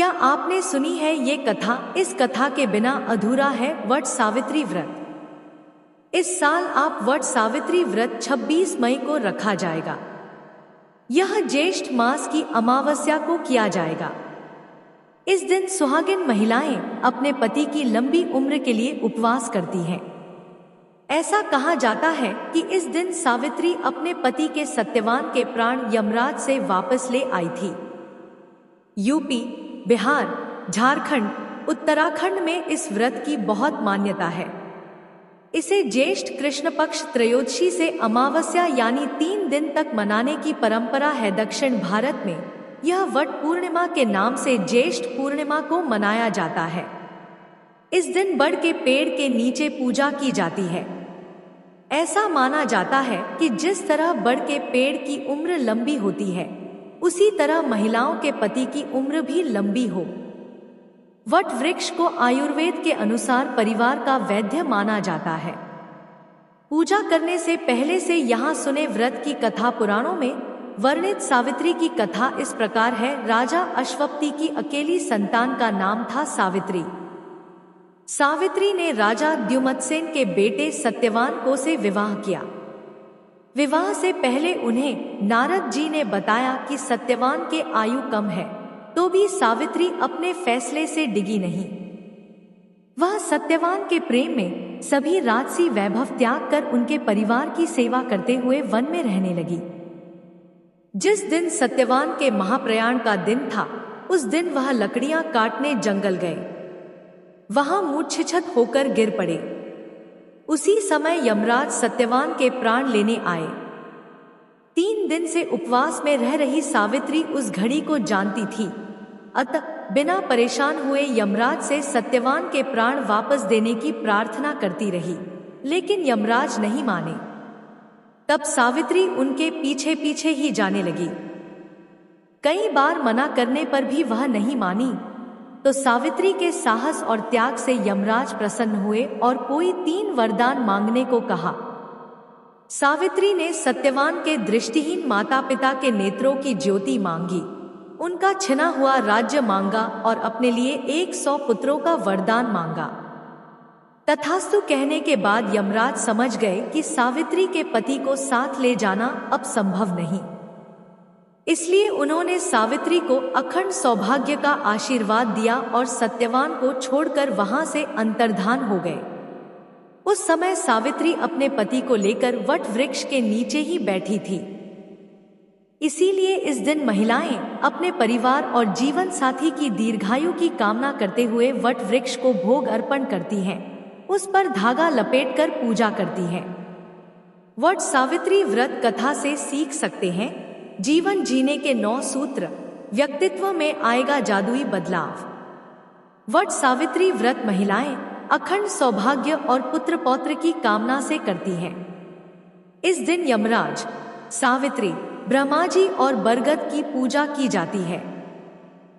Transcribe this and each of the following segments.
क्या आपने सुनी है ये कथा? इस कथा के बिना अधूरा है वट सावित्री व्रत। इस साल आप वट सावित्री व्रत 26 मई को रखा जाएगा। यह ज्येष्ठ मास की अमावस्या को किया जाएगा। इस दिन सुहागिन महिलाएं अपने पति की लंबी उम्र के लिए उपवास करती हैं। ऐसा कहा जाता है कि इस दिन सावित्री अपने पति के सत्यवान के प्राण यमराज से वापस ले आई थी। यूपी, बिहार, झारखंड, उत्तराखंड में इस व्रत की बहुत मान्यता है। इसे ज्येष्ठ कृष्ण पक्ष त्रयोदशी से अमावस्या यानी 3 दिन तक मनाने की परंपरा है। दक्षिण भारत में यह वट पूर्णिमा के नाम से ज्येष्ठ पूर्णिमा को मनाया जाता है। इस दिन बड़ के पेड़ के नीचे पूजा की जाती है। ऐसा माना जाता है कि जिस तरह बड़ के पेड़ की उम्र लंबी होती है, उसी तरह महिलाओं के पति की उम्र भी लंबी हो। वट वृक्ष को आयुर्वेद के अनुसार परिवार का वैद्य माना जाता है। पूजा करने से पहले से यहाँ सुने व्रत की कथा। पुराणों में वर्णित सावित्री की कथा इस प्रकार है। राजा अश्वपति की अकेली संतान का नाम था सावित्री। सावित्री ने राजा द्युमत्सेन के बेटे सत्यवान को से विवाह किया। विवाह से पहले उन्हें नारद जी ने बताया कि सत्यवान के आयु कम है, तो भी सावित्री अपने फैसले से डिगी नहीं। वह सत्यवान के प्रेम में सभी राजसी वैभव त्याग कर उनके परिवार की सेवा करते हुए वन में रहने लगी। जिस दिन सत्यवान के महाप्रयाण का दिन था, उस दिन वह लकड़ियां काटने जंगल गए। वहां मूर्छित होकर गिर पड़े। उसी समय यमराज सत्यवान के प्राण लेने आए। 3 दिन से उपवास में रह रही सावित्री उस घड़ी को जानती थी। अतः बिना परेशान हुए यमराज से सत्यवान के प्राण वापस देने की प्रार्थना करती रही, लेकिन यमराज नहीं माने। तब सावित्री उनके पीछे पीछे ही जाने लगी। कई बार मना करने पर भी वह नहीं मानी, तो सावित्री के साहस और त्याग से यमराज प्रसन्न हुए और कोई 3 वरदान मांगने को कहा। सावित्री ने सत्यवान के दृष्टिहीन माता पिता के नेत्रों की ज्योति मांगी, उनका छिना हुआ राज्य मांगा और अपने लिए 100 पुत्रों का वरदान मांगा। तथास्तु कहने के बाद यमराज समझ गए कि सावित्री के पति को साथ ले जाना अब संभव नहीं। इसलिए उन्होंने सावित्री को अखंड सौभाग्य का आशीर्वाद दिया और सत्यवान को छोड़कर वहां से अंतर्धान हो गए। उस समय सावित्री अपने पति को लेकर वट वृक्ष के नीचे ही बैठी थी। इसीलिए इस दिन महिलाएं अपने परिवार और जीवन साथी की दीर्घायु की कामना करते हुए वट वृक्ष को भोग अर्पण करती हैं, उस पर धागा लपेटकर पूजा करती हैं। वट सावित्री व्रत कथा से सीख सकते हैं, जीवन जीने के 9 सूत्र, व्यक्तित्व में आएगा जादुई बदलाव। वट सावित्री व्रत महिलाएं अखंड सौभाग्य और पुत्र पौत्र की कामना से करती हैं। इस दिन यमराज, सावित्री, ब्रह्मा जी और बरगद की पूजा की जाती है।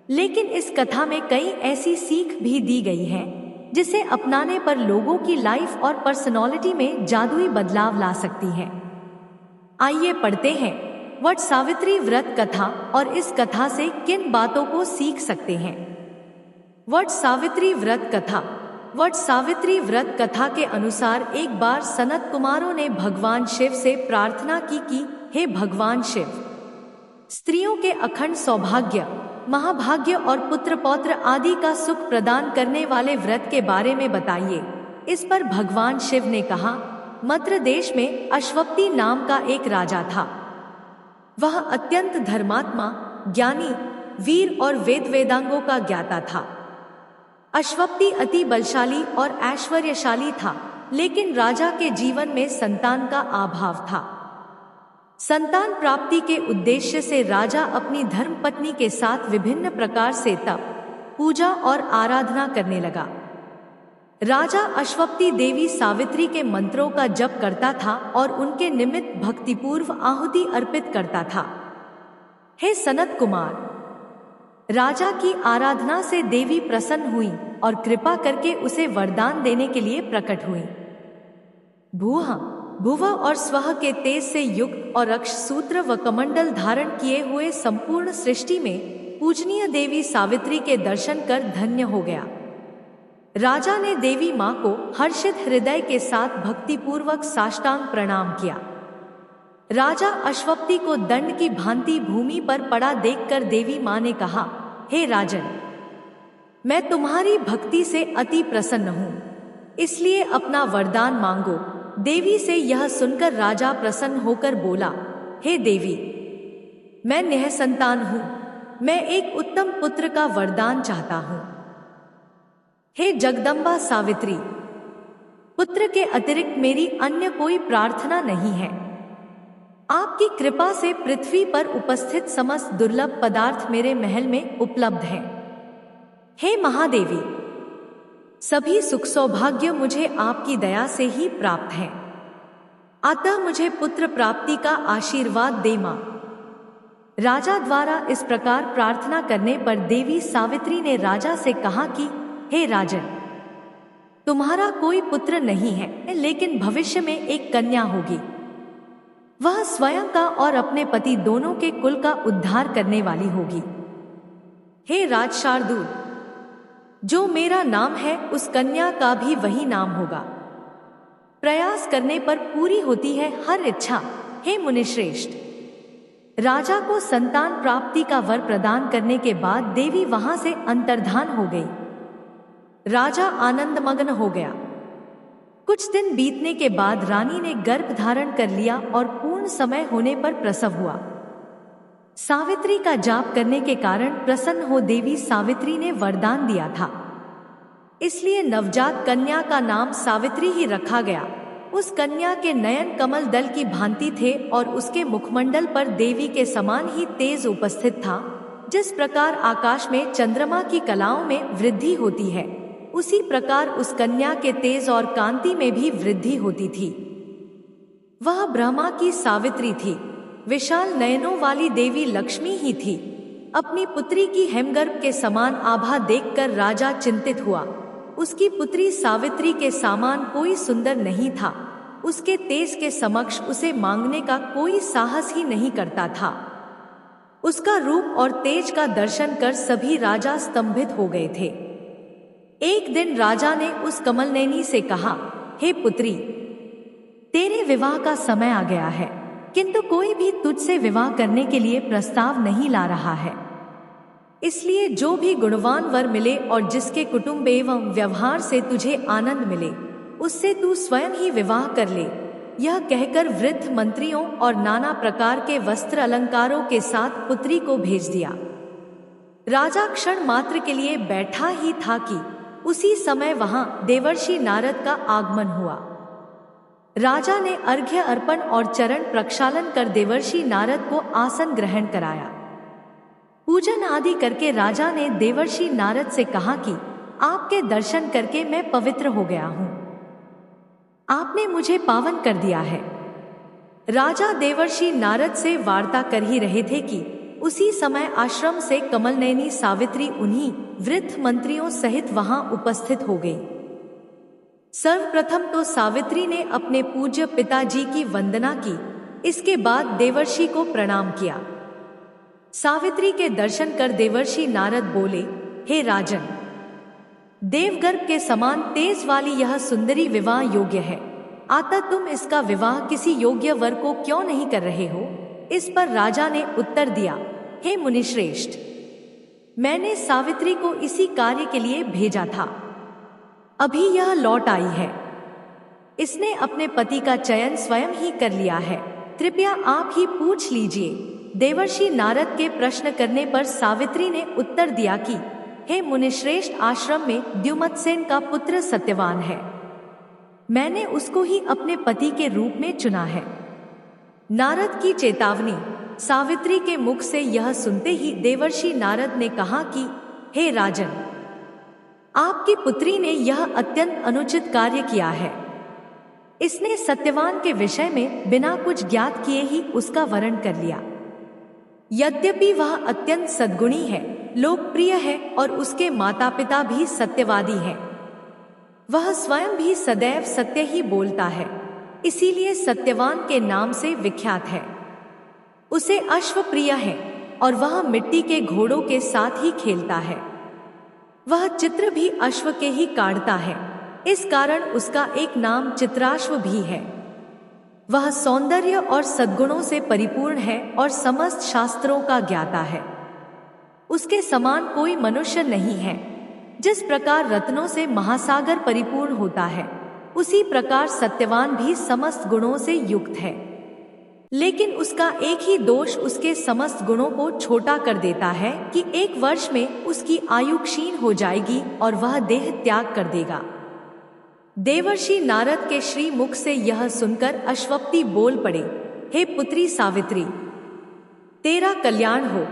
लेकिन इस कथा में कई ऐसी सीख भी दी गई है जिसे अपनाने पर लोगों की लाइफ और पर्सनालिटी में जादुई बदलाव ला सकती है। आइए पढ़ते हैं वट सावित्री व्रत कथा और इस कथा से किन बातों को सीख सकते हैं। वट सावित्री व्रत कथा। वट सावित्री व्रत कथा के अनुसार एक बार सनत कुमारों ने भगवान शिव से प्रार्थना की कि हे भगवान शिव, स्त्रियों के अखंड सौभाग्य, महाभाग्य और पुत्र पौत्र आदि का सुख प्रदान करने वाले व्रत के बारे में बताइए। इस पर भगवान शिव ने कहा, मद्र देश में अश्वपति नाम का एक राजा था। वह अत्यंत धर्मात्मा, ज्ञानी, वीर और वेदांगों का ज्ञाता था। अश्वपति अति बलशाली और ऐश्वर्यशाली था, लेकिन राजा के जीवन में संतान का अभाव था। संतान प्राप्ति के उद्देश्य से राजा अपनी धर्मपत्नी के साथ विभिन्न प्रकार से तप, पूजा और आराधना करने लगा। राजा अश्वपति देवी सावित्री के मंत्रों का जप करता था और उनके निमित्त भक्तिपूर्व आहुति अर्पित करता था। हे सनत कुमार, राजा की आराधना से देवी प्रसन्न हुई और कृपा करके उसे वरदान देने के लिए प्रकट हुई। भूहा, भुव और स्वह के तेज से युक्त और अक्ष सूत्र व कमंडल धारण किए हुए संपूर्ण सृष्टि में पूजनीय देवी सावित्री के दर्शन कर धन्य हो गया। राजा ने देवी मां को हर्षित हृदय के साथ भक्तिपूर्वक साष्टांग प्रणाम किया। राजा अश्वपति को दंड की भांति भूमि पर पड़ा देखकर देवी मां ने कहा, हे राजन, मैं तुम्हारी भक्ति से अति प्रसन्न हूं, इसलिए अपना वरदान मांगो। देवी से यह सुनकर राजा प्रसन्न होकर बोला, हे देवी, मैं निःसंतान हूं, मैं एक उत्तम पुत्र का वरदान चाहता हूं। हे जगदम्बा सावित्री, पुत्र के अतिरिक्त मेरी अन्य कोई प्रार्थना नहीं है। आपकी कृपा से पृथ्वी पर उपस्थित समस्त दुर्लभ पदार्थ मेरे महल में उपलब्ध हैं। हे महादेवी, सभी सुख सौभाग्य मुझे आपकी दया से ही प्राप्त हैं, अतः मुझे पुत्र प्राप्ति का आशीर्वाद दे मां। राजा द्वारा इस प्रकार प्रार्थना करने पर देवी सावित्री ने राजा से कहा कि हे राजन, तुम्हारा कोई पुत्र नहीं है, लेकिन भविष्य में एक कन्या होगी। वह स्वयं का और अपने पति दोनों के कुल का उद्धार करने वाली होगी। हे राजशार्दूल, जो मेरा नाम है उस कन्या का भी वही नाम होगा। प्रयास करने पर पूरी होती है हर इच्छा। हे मुनिश्रेष्ठ, राजा को संतान प्राप्ति का वर प्रदान करने के बाद देवी वहां से अंतर्धान हो गई। राजा आनंदमग्न हो गया। कुछ दिन बीतने के बाद रानी ने गर्भ धारण कर लिया और पूर्ण समय होने पर प्रसव हुआ। सावित्री का जाप करने के कारण प्रसन्न हो देवी सावित्री ने वरदान दिया था, इसलिए नवजात कन्या का नाम सावित्री ही रखा गया। उस कन्या के नयन कमल दल की भांति थे और उसके मुखमंडल पर देवी के समान ही तेज उपस्थित था। जिस प्रकार आकाश में चंद्रमा की कलाओं में वृद्धि होती है, उसी प्रकार उस कन्या के तेज और कांति में भी वृद्धि होती थी। वह ब्रह्मा की सावित्री थी। विशाल नयनों वाली देवी लक्ष्मी ही थी। अपनी पुत्री की हेमगर्भ के समान आभा देखकर राजा चिंतित हुआ। उसकी पुत्री सावित्री के समान कोई सुंदर नहीं था। उसके तेज के समक्ष उसे मांगने का कोई साहस ही नहीं करता था। उसका रूप और तेज का दर्शन कर सभी राजा स्तंभित हो गए थे। एक दिन राजा ने उस कमलनयनी से कहा, हे पुत्री, तेरे विवाह का समय आ गया है, किंतु कोई भी तुझसे विवाह करने के लिए प्रस्ताव नहीं ला रहा है। इसलिए जो भी गुणवान वर मिले और जिसके कुटुंब एवं व्यवहार से तुझे आनंद मिले, उससे तू स्वयं ही विवाह कर ले। यह कहकर वृद्ध मंत्रियों और नाना प्रकार के वस्त्र अलंकारों के साथ पुत्री को भेज दिया। राजा क्षण मात्र के लिए बैठा ही था कि उसी समय वहां देवर्षि नारद का आगमन हुआ। राजा ने अर्घ्य अर्पण और चरण प्रक्षालन कर देवर्षि नारद को आसन ग्रहण कराया। पूजन आदि करके राजा ने देवर्षि नारद से कहा कि आपके दर्शन करके मैं पवित्र हो गया हूं, आपने मुझे पावन कर दिया है। राजा देवर्षि नारद से वार्ता कर ही रहे थे कि उसी समय आश्रम से कमलनयनी सावित्री उन्हीं वृद्ध मंत्रियों सहित वहां उपस्थित हो गई। सर्वप्रथम तो सावित्री ने अपने पूज्य पिताजी की वंदना की, इसके बाद देवर्षि को प्रणाम किया। सावित्री के दर्शन कर देवर्षि नारद बोले, हे राजन, देवगर्भ के समान तेज वाली यह सुंदरी विवाह योग्य है, अतः तुम इसका विवाह किसी योग्य वर को क्यों नहीं कर रहे हो? इस पर राजा ने उत्तर दिया, हे मुनिश्रेष्ठ, मैंने सावित्री को इसी कार्य के लिए भेजा था, अभी यह लौट आई है। इसने अपने पति का चयन स्वयं ही कर लिया है, कृपया आप ही पूछ लीजिए। देवर्षि नारद के प्रश्न करने पर सावित्री ने उत्तर दिया कि हे मुनिश्रेष्ठ, आश्रम में द्युमत्सेन का पुत्र सत्यवान है, मैंने उसको ही अपने पति के रूप में चुना है। नारद की चेतावनी। सावित्री के मुख से यह सुनते ही देवर्षि नारद ने कहा कि हे राजन, आपकी पुत्री ने यह अत्यंत अनुचित कार्य किया है। इसने सत्यवान के विषय में बिना कुछ ज्ञात किए ही उसका वरण कर लिया। यद्यपि वह अत्यंत सद्गुणी है, लोकप्रिय है और उसके माता पिता भी सत्यवादी हैं। वह स्वयं भी सदैव सत्य ही बोलता है, इसीलिए सत्यवान के नाम से विख्यात है। उसे अश्वप्रिय है, और वह मिट्टी के घोड़ों के साथ ही खेलता है। वह चित्र भी अश्व के ही काढ़ता है, इस कारण उसका एक नाम चित्राश्व भी है। वह सौंदर्य और सद्गुणों से परिपूर्ण है और समस्त शास्त्रों का ज्ञाता है। उसके समान कोई मनुष्य नहीं है। जिस प्रकार रत्नों से महासागर परिपूर्ण होता है, उसी प्रकार सत्यवान भी समस्त गुणों से युक्त है। लेकिन उसका एक ही दोष उसके समस्त गुणों को छोटा कर देता है कि 1 वर्ष में उसकी आयु क्षीण हो जाएगी और वह देह त्याग कर देगा। देवर्षि नारद के श्री मुख से यह सुनकर अश्वपति बोल पड़े, हे पुत्री सावित्री, तेरा कल्याण हो,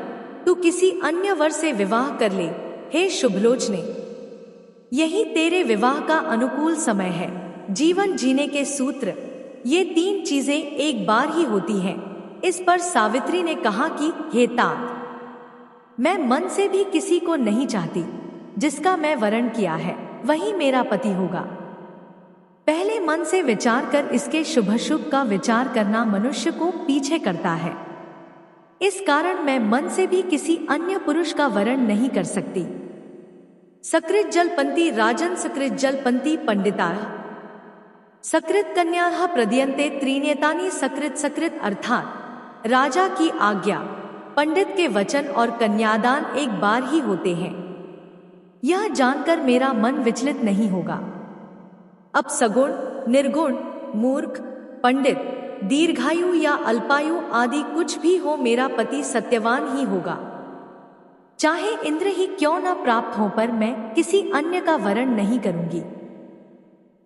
तू किसी अन्य वर से विवाह कर ले। हे शुभलोचने, यही तेरे विवाह का अनुकूल समय है। जीवन जीने के सूत्र, ये 3 चीजें एक बार ही होती हैं। इस पर सावित्री ने कहा कि हे तात, मैं मन से भी किसी को नहीं चाहती। जिसका मैं वरण किया है वही मेरा पति होगा। पहले मन से विचार कर इसके शुभाशुभ का विचार करना मनुष्य को पीछे करता है। इस कारण मैं मन से भी किसी अन्य पुरुष का वरण नहीं कर सकती। सकृत जलपंती राजन सकृत जलपंती पंडिताः सकृत कन्याः प्रदीयन्ते त्रीण्येतानि सकृत सकृत, अर्थात राजा की आज्ञा, पंडित के वचन और कन्यादान एक बार ही होते हैं। यह जानकर मेरा मन विचलित नहीं होगा। अब सगुण, निर्गुण, मूर्ख, पंडित, दीर्घायु या अल्पायु आदि कुछ भी हो, मेरा पति सत्यवान ही होगा। चाहे इंद्र ही क्यों न प्राप्त हो, पर मैं किसी अन्य का वरण नहीं करूंगी।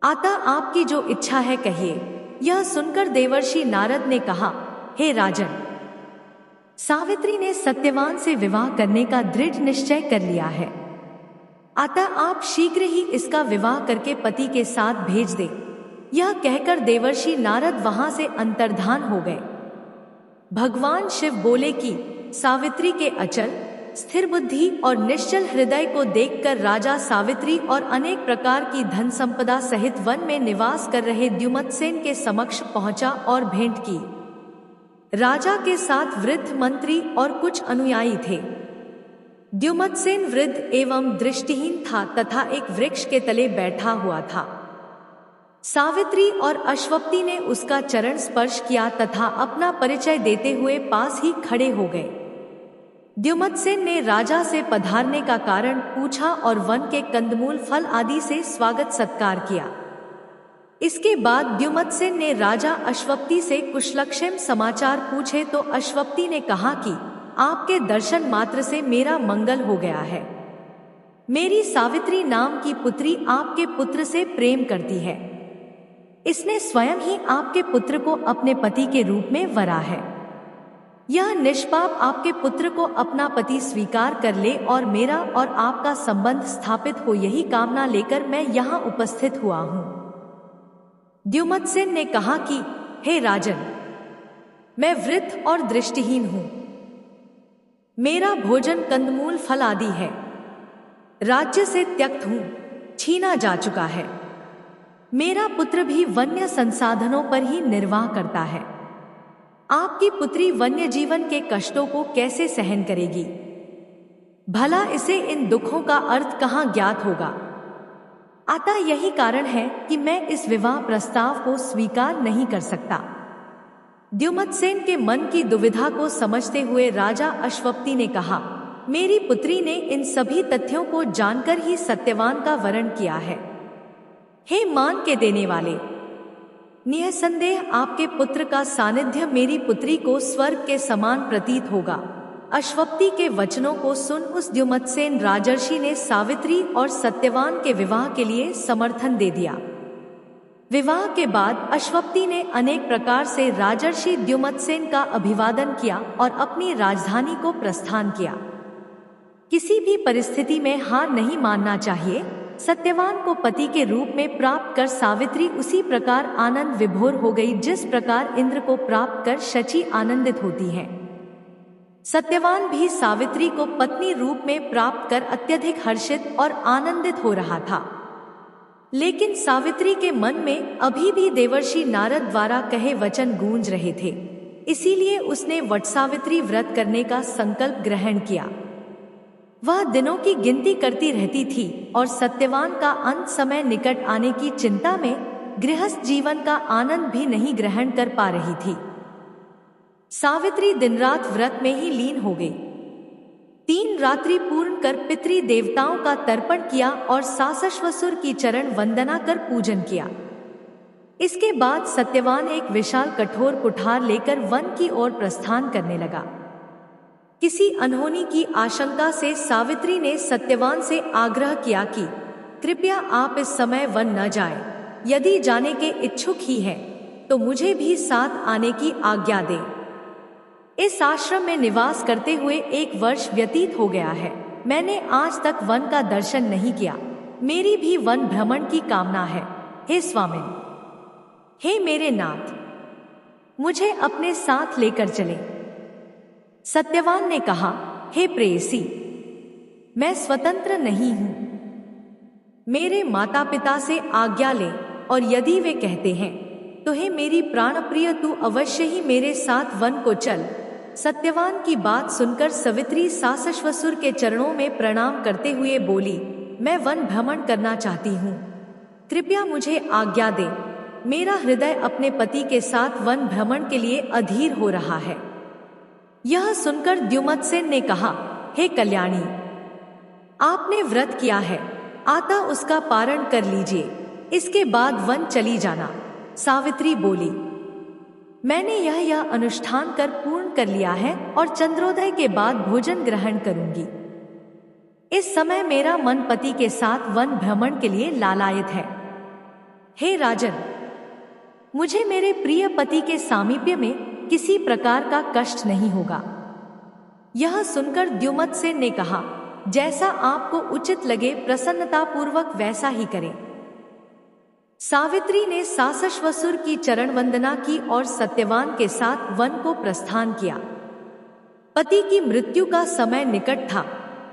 अतः आपकी जो इच्छा है कहिए। यह सुनकर देवर्षि नारद ने कहा, हे राजन, सावित्री ने सत्यवान से विवाह करने का दृढ़ निश्चय कर लिया है। अतः आप शीघ्र ही इसका विवाह करके पति के साथ भेज दे। यह कहकर देवर्षि नारद वहां से अंतर्धान हो गए। भगवान शिव बोले कि सावित्री के अचल, स्थिर बुद्धि और निश्चल हृदय को देखकर राजा सावित्री और अनेक प्रकार की धन संपदा सहित वन में निवास कर रहे द्युमत्सेन के समक्ष पहुंचा और भेंट की। राजा के साथ वृद्ध मंत्री और कुछ अनुयायी थे। द्युमत्सेन वृद्ध एवं दृष्टिहीन था तथा एक वृक्ष के तले बैठा हुआ था। सावित्री और अश्वपति ने उसका चरण स्पर्श किया तथा अपना परिचय देते हुए पास ही खड़े हो गए। द्युमत्सेन ने राजा से पधारने का कारण पूछा और वन के कंदमूल, फल आदि से स्वागत सत्कार किया। इसके बाद द्युमत्सेन ने राजा अश्वपति से कुशलक्षेम समाचार पूछे तो अश्वपति ने कहा कि आपके दर्शन मात्र से मेरा मंगल हो गया है। मेरी सावित्री नाम की पुत्री आपके पुत्र से प्रेम करती है। इसने स्वयं ही आपके पुत्र को अपने पति के रूप में वरा है। यह निष्पाप आपके पुत्र को अपना पति स्वीकार कर ले और मेरा और आपका संबंध स्थापित हो, यही कामना लेकर मैं यहाँ उपस्थित हुआ हूँ। द्युमत्सेन ने कहा कि हे राजन, मैं वृद्ध और दृष्टिहीन हूँ। मेरा भोजन कंदमूल, फल आदि है। राज्य से त्यक्त हूँ, छीना जा चुका है। मेरा पुत्र भी वन्य संसाधनों पर ही निर्वाह करता है। आपकी पुत्री वन्य जीवन के कष्टों को कैसे सहन करेगी? भला इसे इन दुखों का अर्थ कहाँ ज्ञात होगा? अतः यही कारण है कि मैं इस विवाह प्रस्ताव को स्वीकार नहीं कर सकता। द्युमत्सेन के मन की दुविधा को समझते हुए राजा अश्वपति ने कहा, मेरी पुत्री ने इन सभी तथ्यों को जानकर ही सत्यवान का वरण किया है। हे मान के देने वाले, निःसंदेह आपके पुत्र का सानिध्य मेरी पुत्री को स्वर्ग के समान प्रतीत होगा। अश्वपति के वचनों को सुन उस द्युमत्सेन राजर्षि ने सावित्री और सत्यवान के विवाह के लिए समर्थन दे दिया। विवाह के बाद अश्वपति ने अनेक प्रकार से राजर्षि द्युमत्सेन का अभिवादन किया और अपनी राजधानी को प्रस्थान किया। किसी भी परिस्थिति में हार नहीं मानना चाहिए। सत्यवान को पति के रूप में प्राप्त कर सावित्री उसी प्रकार आनंद विभोर हो गई जिस प्रकार इंद्र को प्राप्त कर शची आनंदित होती है। सत्यवान भी सावित्री को पत्नी रूप में प्राप्त कर अत्यधिक हर्षित और आनंदित हो रहा था। लेकिन सावित्री के मन में अभी भी देवर्षि नारद द्वारा कहे वचन गूंज रहे थे। इसीलिए उसने वटसावित्री व्रत करने का संकल्प ग्रहण किया। वह दिनों की गिनती करती रहती थी और सत्यवान का अंत समय निकट आने की चिंता में गृहस्थ जीवन का आनंद भी नहीं ग्रहण कर पा रही थी। सावित्री दिन रात व्रत में ही लीन हो गई। 3 रात्रि पूर्ण कर पितृ देवताओं का तर्पण किया और सासश्वसुर की चरण वंदना कर पूजन किया। इसके बाद सत्यवान एक विशाल कठोर कुठार लेकर वन की ओर प्रस्थान करने लगा। किसी अनहोनी की आशंका से सावित्री ने सत्यवान से आग्रह किया कि कृपया आप इस समय वन न जाएं। यदि जाने के इच्छुक ही हैं, तो मुझे भी साथ आने की आज्ञा दें। इस आश्रम में निवास करते हुए 1 वर्ष व्यतीत हो गया है। मैंने आज तक वन का दर्शन नहीं किया। मेरी भी वन भ्रमण की कामना है। हे स्वामिन, हे मेरे नाथ, मुझे अपने साथ लेकर चले। सत्यवान ने कहा, हे प्रेयसी, मैं स्वतंत्र नहीं हूं। मेरे माता पिता से आज्ञा ले, और यदि वे कहते हैं तो हे मेरी प्राणप्रिय, तू अवश्य ही मेरे साथ वन को चल। सत्यवान की बात सुनकर सावित्री सासश्वसुर के चरणों में प्रणाम करते हुए बोली, मैं वन भ्रमण करना चाहती हूँ, कृपया मुझे आज्ञा दे। मेरा हृदय अपने पति के साथ वन भ्रमण के लिए अधीर हो रहा है। यह सुनकर द्युमत्सेन ने कहा, हे कल्याणी, आपने व्रत किया है, अतः उसका पारण कर लीजिए, इसके बाद वन चली जाना। सावित्री बोली, मैंने यह अनुष्ठान कर पूर्ण कर लिया है और चंद्रोदय के बाद भोजन ग्रहण करूंगी। इस समय मेरा मन पति के साथ वन भ्रमण के लिए लालायित है। हे राजन, मुझे मेरे प्रिय पति के सामीप्य में किसी प्रकार का कष्ट नहीं होगा। यह सुनकर द्युमत्सेन ने कहा, जैसा आपको उचित लगे प्रसन्नतापूर्वक वैसा ही करें। सावित्री ने सासश्वसुर की चरण वंदना की और सत्यवान के साथ वन को प्रस्थान किया। पति की मृत्यु का समय निकट था,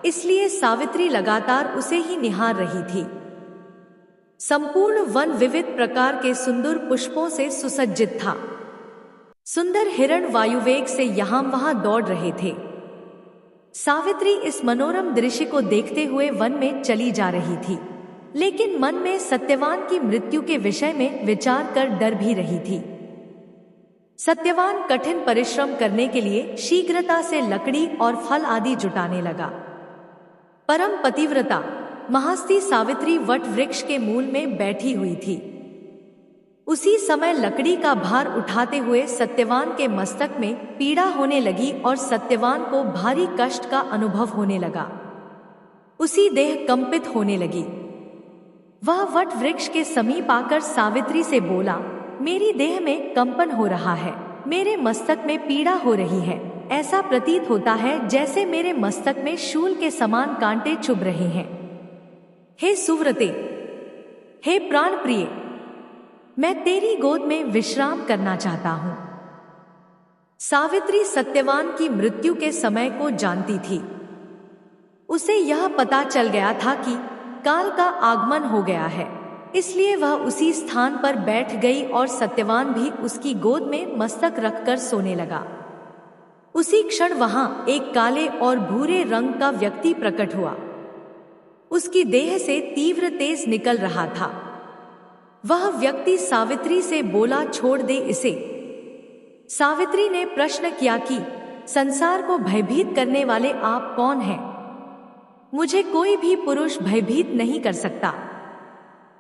इसलिए सावित्री लगातार उसे ही निहार रही थी। संपूर्ण वन विविध प्रकार के सुंदर पुष्पों से सुसज्जित था। सुंदर हिरण वायुवेग से यहाँ वहां दौड़ रहे थे। सावित्री इस मनोरम दृश्य को देखते हुए वन में चली जा रही थी, लेकिन मन में सत्यवान की मृत्यु के विषय में विचार कर डर भी रही थी। सत्यवान कठिन परिश्रम करने के लिए शीघ्रता से लकड़ी और फल आदि जुटाने लगा। परम पतिव्रता महास्ती सावित्री वट वृक्ष के मूल में बैठी हुई थी। उसी समय लकड़ी का भार उठाते हुए सत्यवान के मस्तक में पीड़ा होने लगी और सत्यवान को भारी कष्ट का अनुभव होने लगा। उसी देह कंपित होने लगी। वह वट वृक्ष के समीप आकर सावित्री से बोला, मेरी देह में कंपन हो रहा है, मेरे मस्तक में पीड़ा हो रही है। ऐसा प्रतीत होता है जैसे मेरे मस्तक में शूल के समान कांटे चुभ रहे हैं। हे सुव्रते, हे प्राण प्रिय, मैं तेरी गोद में विश्राम करना चाहता हूँ। सावित्री सत्यवान की मृत्यु के समय को जानती थी। उसे यह पता चल गया था कि काल का आगमन हो गया है, इसलिए वह उसी स्थान पर बैठ गई और सत्यवान भी उसकी गोद में मस्तक रखकर सोने लगा। उसी क्षण वहां एक काले और भूरे रंग का व्यक्ति प्रकट हुआ। उसकी देह से तीव्र तेज निकल रहा था। वह व्यक्ति सावित्री से बोला, छोड़ दे इसे। सावित्री ने प्रश्न किया कि संसार को भयभीत करने वाले आप कौन हैं? मुझे कोई भी पुरुष भयभीत नहीं कर सकता।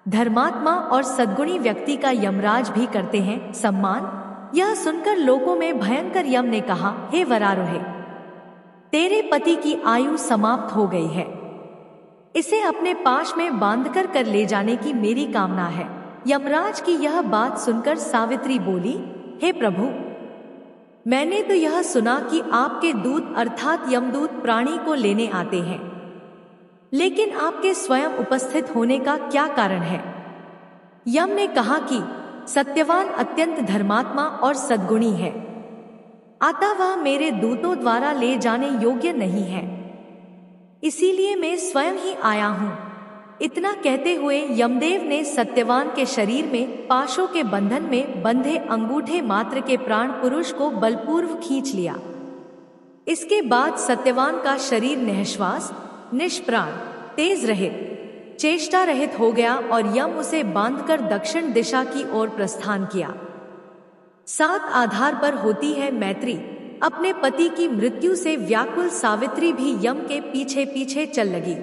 धर्मात्मा और सद्गुणी व्यक्ति का यमराज भी करते हैं सम्मान। यह सुनकर लोगों में भयंकर यम ने कहा, हे वरारोहे, तेरे पति की आयु समाप्त हो गई है, इसे अपने पाश में बांधकर कर ले जाने की मेरी कामना है। यमराज की यह बात सुनकर सावित्री बोली, हे प्रभु, मैंने तो यह सुना कि आपके दूत अर्थात यमदूत प्राणी को लेने आते हैं, लेकिन आपके स्वयं उपस्थित होने का क्या कारण है? यम ने कहा कि सत्यवान अत्यंत धर्मात्मा और सद्गुणी है, अतः वह मेरे दूतों द्वारा ले जाने योग्य नहीं है, इसीलिए मैं स्वयं ही आया हूँ। इतना कहते हुए यमदेव ने सत्यवान के शरीर में पाशों के बंधन में बंधे अंगूठे मात्र के प्राण पुरुष को बलपूर्व खींच लिया। इसके बाद सत्यवान का शरीर निःश्वास, निष्प्राण, तेज रहित, चेष्टा रहित हो गया और यम उसे बांधकर दक्षिण दिशा की ओर प्रस्थान किया। 7 आधार पर होती है मैत्री। अपने पति की मृत्यु से व्याकुल सावित्री भी यम के पीछे पीछे चल लगी।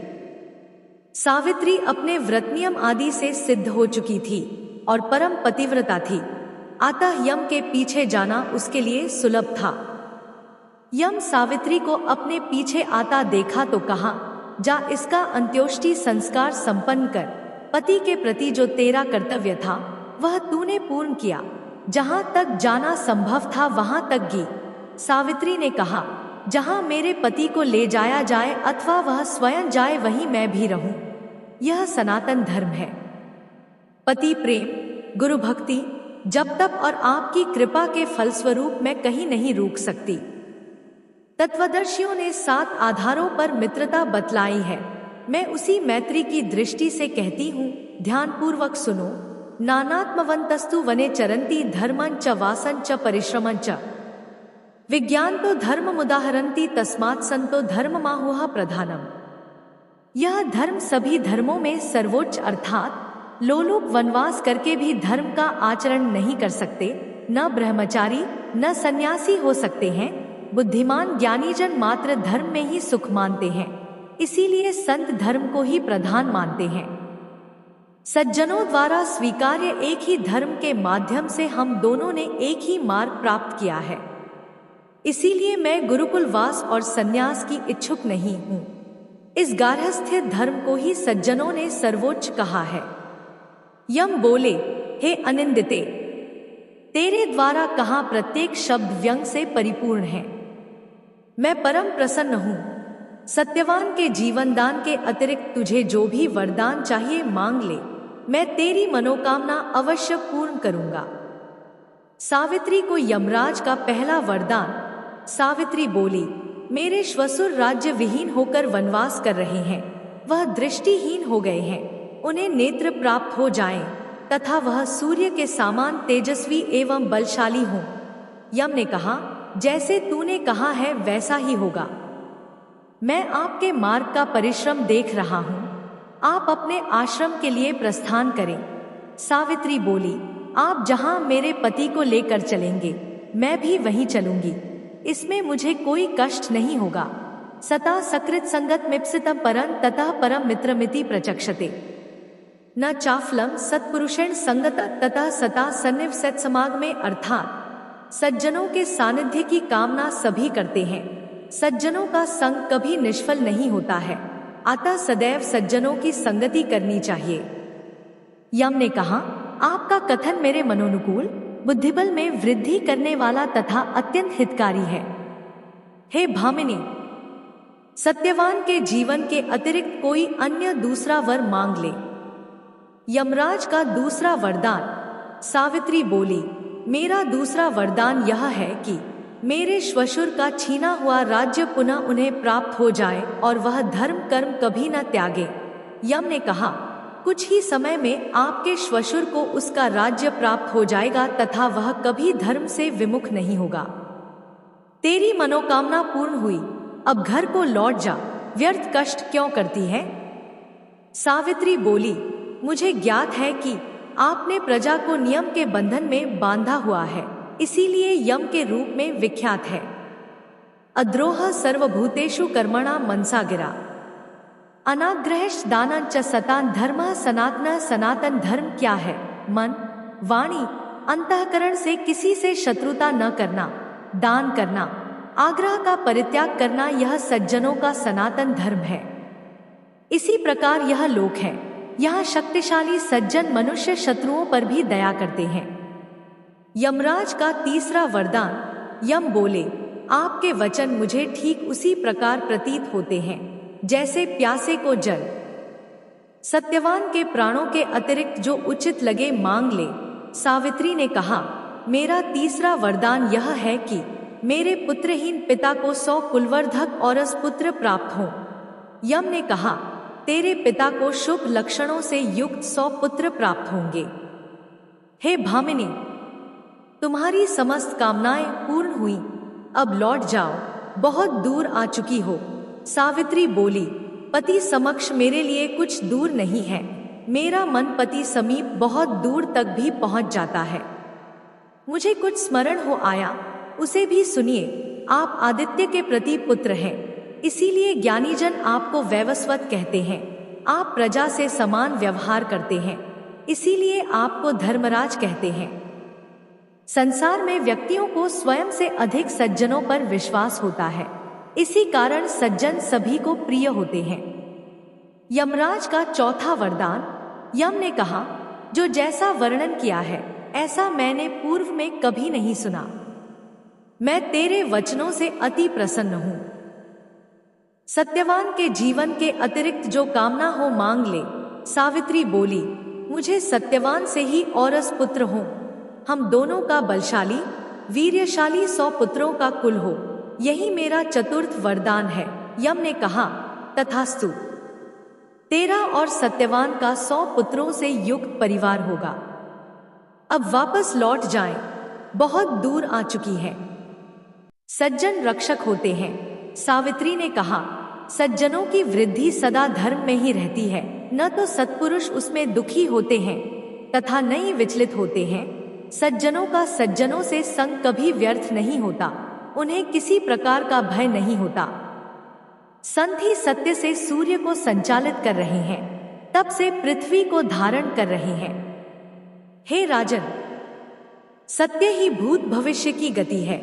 सावित्री अपने व्रत नियम आदि से सिद्ध हो चुकी थी और परम पतिव्रता थी, अतः यम के पीछे जाना उसके लिए सुलभ था। यम सावित्री को अपने पीछे आता देखा तो कहा, जा इसका अंत्योष्टि संस्कार संपन्न कर। पति के प्रति जो तेरा कर्तव्य था वह तूने पूर्ण किया। जहां तक जाना संभव था वहां तक गी। सावित्री ने कहा, जहां मेरे पति को ले जाया जाए अथवा वह स्वयं जाए वहीं मैं भी रहूं, यह सनातन धर्म है। पति प्रेम, गुरु भक्ति, जप तप और आपकी कृपा के फलस्वरूप मैं कहीं नहीं रुक सकती। तत्वदर्शियों ने 7 आधारों पर मित्रता बतलाई है। मैं उसी मैत्री की दृष्टि से कहती हूँ, ध्यानपूर्वक सुनो। नानात्मवंतस्तु वने चरन्ति धर्मं च वासं च परिश्रमं च विज्ञान तो धर्ममुदाहरन्ति तस्मात् संतो धर्ममाहुः प्रधानम। यह धर्म सभी धर्मों में सर्वोच्च अर्थात लोलुप वनवास करके भी धर्म का आचरण नहीं कर सकते, न ब्रह्मचारी न सन्यासी हो सकते हैं। बुद्धिमान ज्ञानीजन मात्र धर्म में ही सुख मानते हैं, इसीलिए संत धर्म को ही प्रधान मानते हैं। सज्जनों द्वारा स्वीकार्य एक ही धर्म के माध्यम से हम दोनों ने एक ही मार्ग प्राप्त किया है, इसीलिए मैं गुरुकुल वास और सन्यास की इच्छुक नहीं हूँ। इस गार्हस्थ्य धर्म को ही सज्जनों ने सर्वोच्च कहा है। यम बोले, हे अनिंदिते, तेरे द्वारा कहा प्रत्येक शब्द व्यंग से परिपूर्ण है। मैं परम प्रसन्न हूँ। सत्यवान के जीवन दान के अतिरिक्त तुझे जो भी वरदान चाहिए मांग ले, मैं तेरी मनोकामना अवश्य पूर्ण करूंगा। सावित्री को यमराज का पहला वरदान। सावित्री बोली, मेरे श्वशुर राज्य विहीन होकर वनवास कर रहे हैं, वह दृष्टिहीन हो गए हैं, उन्हें नेत्र प्राप्त हो जाएं, तथा वह सूर्य के समान तेजस्वी एवं बलशाली हों। यम ने कहा, जैसे तूने कहा है वैसा ही होगा। मैं आपके मार्ग का परिश्रम देख रहा हूँ, आप अपने आश्रम के लिए प्रस्थान करें। सावित्री बोली, आप जहाँ मेरे पति को लेकर चलेंगे मैं भी वहीं चलूंगी, इसमें मुझे कोई कष्ट नहीं होगा। सता सकृत संगत मिप्सितम परं ततः परम मित्रमिति प्रचक्षते न चाफलम सत्पुरुषेण संगत ततः सता सन्निव सत्समागमे। अर्थात सज्जनों के सानिध्य की कामना सभी करते हैं, सज्जनों का संग कभी निष्फल नहीं होता है, अतः सदैव सज्जनों की संगति करनी चाहिए। यम ने कहा, आपका कथन मेरे मनोनुकूल, बुद्धिबल में वृद्धि करने वाला तथा अत्यंत हितकारी है। हे भामिनी, सत्यवान के जीवन के अतिरिक्त कोई अन्य दूसरा वर मांग ले। यमराज का दूसरा वरदान। सावित्री बोली, मेरा दूसरा वरदान यह है कि मेरे श्वशुर का छीना हुआ राज्य पुनः उन्हें प्राप्त हो जाए और वह धर्म कर्म कभी न त्यागे। यम ने कहा, कुछ ही समय में आपके श्वशुर को उसका राज्य प्राप्त हो जाएगा तथा वह कभी धर्म से विमुख नहीं होगा। तेरी मनोकामना पूर्ण हुई, अब घर को लौट जा, व्यर्थ कष्ट क्यों करती है? सावित्री बोली, मुझे ज्ञात है कि आपने प्रजा को नियम के बंधन में बांधा हुआ है, इसीलिए यम के रूप में विख्यात है। अद्रोह सर्वभूतेषु कर्मणा मनसा गिरा अनाग्रहश दानं च सतान धर्मः सनातन। सनातन धर्म क्या है? मन, वाणी, अंतःकरण से किसी से शत्रुता न करना, दान करना, आग्रह का परित्याग करना, यह सज्जनों का सनातन धर्म है। इसी प्रकार यह लोक है, यहाँ शक्तिशाली सज्जन मनुष्य शत्रुओं पर भी दया करते हैं। यमराज का तीसरा वरदान। यम बोले, आपके वचन मुझे ठीक उसी प्रकार प्रतीत होते हैं जैसे प्यासे को जल। सत्यवान के प्राणों के अतिरिक्त जो उचित लगे मांग ले। सावित्री ने कहा, मेरा तीसरा वरदान यह है कि मेरे पुत्रहीन पिता को 100 कुलवर्धक औरस पुत्र प्राप्त हों। यम ने कहा, तेरे पिता को शुभ लक्षणों से युक्त 100 पुत्र प्राप्त होंगे। हे भामिनी, तुम्हारी समस्त कामनाएं पूर्ण हुई, अब लौट जाओ, बहुत दूर आ चुकी हो। सावित्री बोली, पति समक्ष मेरे लिए कुछ दूर नहीं है, मेरा मन पति समीप बहुत दूर तक भी पहुंच जाता है। मुझे कुछ स्मरण हो आया, उसे भी सुनिए। आप आदित्य के प्रति पुत्र हैं, इसीलिए ज्ञानीजन आपको वैवस्वत कहते हैं। आप प्रजा से समान व्यवहार करते हैं, इसीलिए आपको धर्मराज कहते हैं। संसार में व्यक्तियों को स्वयं से अधिक सज्जनों पर विश्वास होता है, इसी कारण सज्जन सभी को प्रिय होते हैं। यमराज का चौथा वरदान। यम ने कहा, जो जैसा वर्णन किया है ऐसा मैंने पूर्व में कभी नहीं सुना। मैं तेरे वचनों से अति प्रसन्न हूं। सत्यवान के जीवन के अतिरिक्त जो कामना हो मांग ले। सावित्री बोली, मुझे सत्यवान से ही औरस पुत्र हो, हम दोनों का बलशाली वीर्यशाली 100 पुत्रों का कुल हो, यही मेरा चतुर्थ वरदान है। यम ने कहा, तथास्तु, तेरा और सत्यवान का 100 पुत्रों से युक्त परिवार होगा। अब वापस लौट जाएं, बहुत दूर आ चुकी है। सज्जन रक्षक होते हैं। सावित्री ने कहा, सज्जनों की वृद्धि सदा धर्म में ही रहती है, न तो सत्पुरुष उसमें दुखी होते हैं तथा न ही विचलित होते हैं। सज्जनों का सज्जनों से संग कभी व्यर्थ नहीं होता, उन्हें किसी प्रकार का भय नहीं होता। संत ही सत्य से सूर्य को संचालित कर रहे हैं, तब से पृथ्वी को धारण कर रहे हैं। हे राजन, सत्य ही भूत भविष्य की गति है।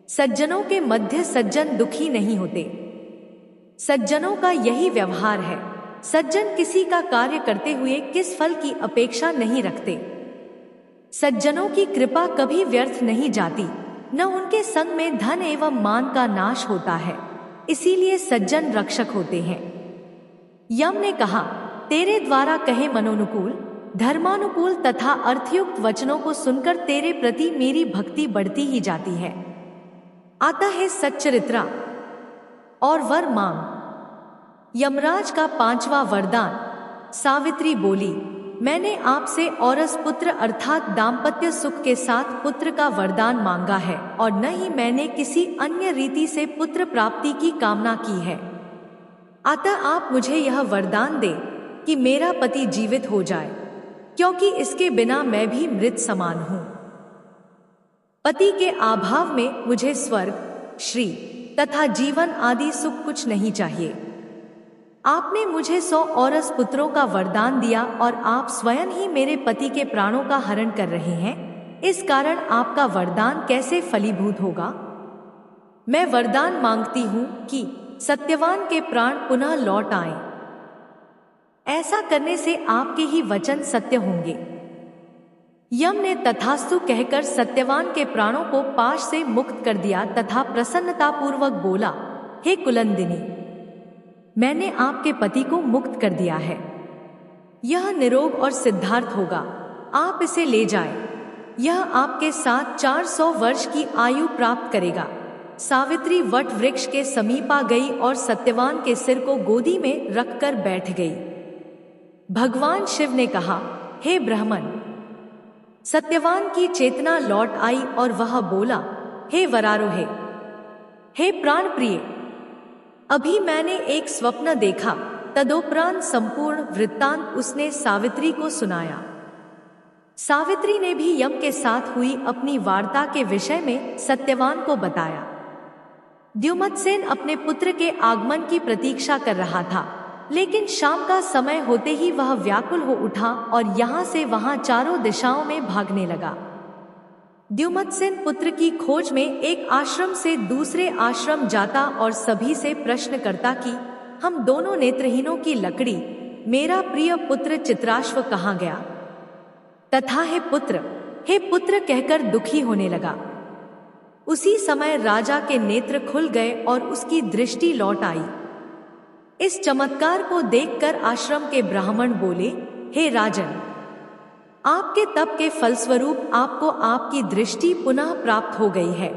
सज्जनों के मध्य सज्जन दुखी नहीं होते। सज्जनों का यही व्यवहार है। सज्जन किसी का कार्य करते हुए किस फल की अपेक्षा नहीं रखते। सज्जनों की कृपा कभी व्यर्थ नहीं जाती, न उनके संग में धन एवं मान का नाश होता है, इसीलिए सज्जन रक्षक होते हैं। यम ने कहा, तेरे द्वारा कहे मनोनुकूल, धर्मानुकूल तथा अर्थयुक्त वचनों को सुनकर तेरे प्रति मेरी भक्ति बढ़ती ही जाती है। आता है सच्चरित्रा और वर मांग। यमराज का 5वां वरदान। सावित्री बोली, मैंने आपसे औरस पुत्र अर्थात दाम्पत्य सुख के साथ पुत्र का वरदान मांगा है, और न ही मैंने किसी अन्य रीति से पुत्र प्राप्ति की कामना की है। अतः आप मुझे यह वरदान दे कि मेरा पति जीवित हो जाए, क्योंकि इसके बिना मैं भी मृत समान हूं। पति के अभाव में मुझे स्वर्ग, श्री तथा जीवन आदि सुख कुछ नहीं चाहिए। आपने मुझे 100 औरस पुत्रों का वरदान दिया और आप स्वयं ही मेरे पति के प्राणों का हरण कर रहे हैं, इस कारण आपका वरदान कैसे फलीभूत होगा। मैं वरदान मांगती हूं कि सत्यवान के प्राण पुनः लौट आएं। ऐसा करने से आपके ही वचन सत्य होंगे। यम ने तथास्तु कहकर सत्यवान के प्राणों को पाश से मुक्त कर दिया तथा प्रसन्नतापूर्वक बोला, हे कुलंदिनी, मैंने आपके पति को मुक्त कर दिया है। यह निरोग और सिद्धार्थ होगा, आप इसे ले जाएं। यह आपके साथ 400 वर्ष की आयु प्राप्त करेगा। सावित्री वट वृक्ष के समीप आ गई और सत्यवान के सिर को गोदी में रखकर बैठ गई। भगवान शिव ने कहा, हे ब्राह्मण, सत्यवान की चेतना लौट आई और वह बोला, हे वरारोहे, हे प्राण प्रिय, अभी मैंने एक स्वप्न देखा। तदोपरांत संपूर्ण वृत्तांत उसने सावित्री को सुनाया। सावित्री ने भी यम के साथ हुई अपनी वार्ता के विषय में सत्यवान को बताया। द्युमत्सेन अपने पुत्र के आगमन की प्रतीक्षा कर रहा था, लेकिन शाम का समय होते ही वह व्याकुल हो उठा और यहाँ से वहाँ चारों दिशाओं में भागने लगा। द्युमत्सेन पुत्र की खोज में एक आश्रम से दूसरे आश्रम जाता और सभी से प्रश्न करता कि हम दोनों नेत्रहीनों की लकड़ी, मेरा प्रिय पुत्र चित्राश्व कहाँ गया। तथा हे पुत्र कहकर दुखी होने लगा। उसी समय राजा के नेत्र खुल गए और उसकी दृष्टि लौट आई। इस चमत्कार को देखकर आश्रम के ब्राह्मण बोले, हे राजन, आपके तप के फलस्वरूप आपको आपकी दृष्टि पुनः प्राप्त हो गई है।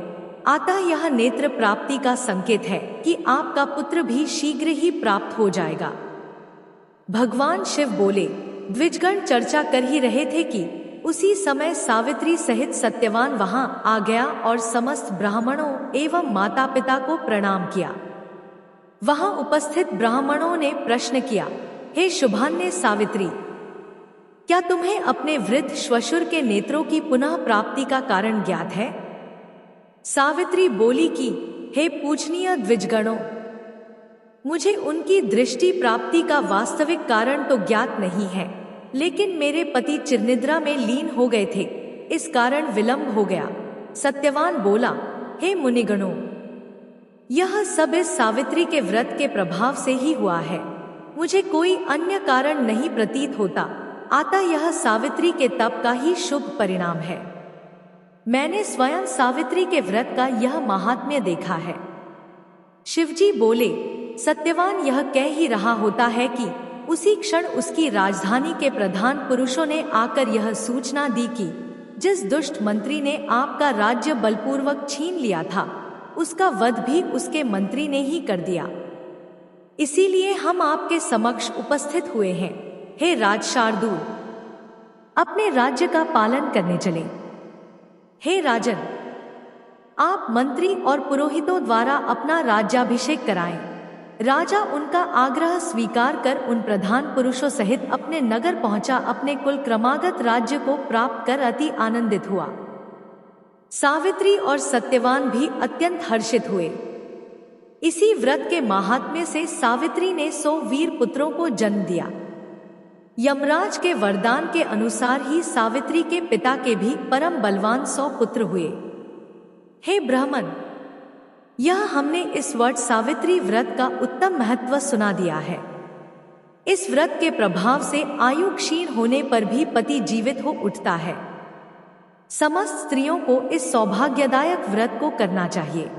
अतः यह नेत्र प्राप्ति का संकेत है कि आपका पुत्र भी शीघ्र ही प्राप्त हो जाएगा। भगवान शिव बोले। द्विजगण चर्चा कर ही रहे थे कि उसी समय सावित्री सहित सत्यवान वहां आ गया और समस्त ब्राह्मणों एवं माता पिता को प्रणाम किया। वहां उपस्थित ब्राह्मणों ने प्रश्न किया, हे शुभान्य सावित्री, क्या तुम्हें अपने वृद्ध श्वशुर के नेत्रों की पुनः प्राप्ति का कारण ज्ञात है? सावित्री बोली कि हे पूजनीय द्विजगणों, मुझे उनकी दृष्टि प्राप्ति का वास्तविक कारण तो ज्ञात नहीं है, लेकिन मेरे पति चिरनिद्रा में लीन हो गए थे, इस कारण विलंब हो गया। सत्यवान बोला, हे मुनिगणों, यह सब इस सावित्री के व्रत के प्रभाव से ही हुआ है। मुझे कोई अन्य कारण नहीं प्रतीत होता, अतः यह सावित्री के तप का ही शुभ परिणाम है। मैंने स्वयं सावित्री के व्रत का यह महात्म्य देखा है। शिवजी बोले, सत्यवान यह कह ही रहा होता है कि उसी क्षण उसकी राजधानी के प्रधान पुरुषों ने आकर यह सूचना दी कि जिस दुष्ट मंत्री ने आपका राज्य बलपूर्वक छीन लिया था, उसका वध भी उसके मंत्री ने ही कर दिया। इसीलिए हम आपके समक्ष उपस्थित हुए हैं। हे राजशार्दूल, अपने राज्य का पालन करने चले। हे राजन, आप मंत्री और पुरोहितों द्वारा अपना राज्याभिषेक कराएं। राजा उनका आग्रह स्वीकार कर उन प्रधान पुरुषों सहित अपने नगर पहुंचा, अपने कुल क्रमागत राज्य को प्राप्त कर अति आनंदित हुआ। सावित्री और सत्यवान भी अत्यंत हर्षित हुए। इसी व्रत के महात्म्य से सावित्री ने 100 वीर पुत्रों को जन्म दिया। यमराज के वरदान के अनुसार ही सावित्री के पिता के भी परम बलवान 100 पुत्र हुए। हे ब्राह्मण, यह हमने इस वट सावित्री व्रत का उत्तम महत्व सुना दिया है। इस व्रत के प्रभाव से आयु क्षीण होने पर भी पति जीवित हो उठता है। समस्त स्त्रियों को इस सौभाग्यदायक व्रत को करना चाहिए।